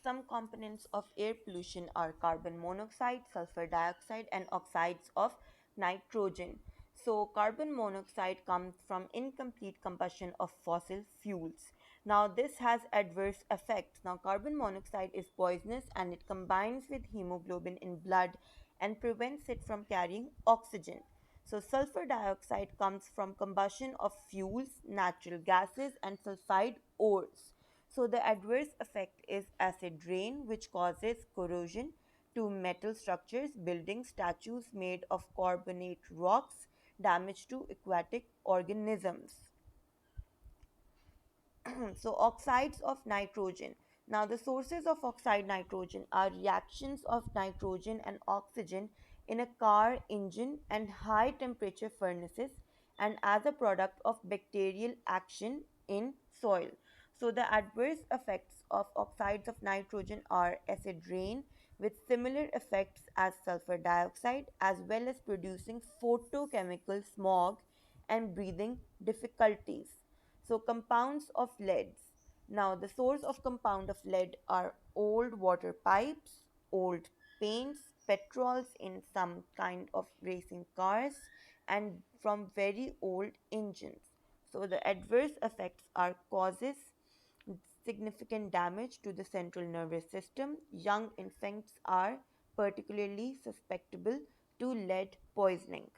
Some components of air pollution are carbon monoxide, sulfur dioxide, and oxides of nitrogen. So, carbon monoxide comes from incomplete combustion of fossil fuels. Now, this has adverse effects. Now, carbon monoxide is poisonous and it combines with hemoglobin in blood and prevents it from carrying oxygen. So, sulfur dioxide comes from combustion of fuels, natural gases, and sulfide ores. So, the adverse effect is acid rain, which causes corrosion to metal structures, buildings, statues made of carbonate rocks, damage to aquatic organisms. So, oxides of nitrogen. Now, the sources of oxide nitrogen are reactions of nitrogen and oxygen in a car engine and high temperature furnaces, and as a product of bacterial action in soil. So, the adverse effects of oxides of nitrogen are acid rain with similar effects as sulfur dioxide, as well as producing photochemical smog and breathing difficulties. So, compounds of leads. Now, the source of compound of lead are old water pipes, old paints, petrols in some kind of racing cars, and from very old engines. So, the adverse effects are causes significant damage to the central nervous system. Young infants are particularly susceptible to lead poisoning.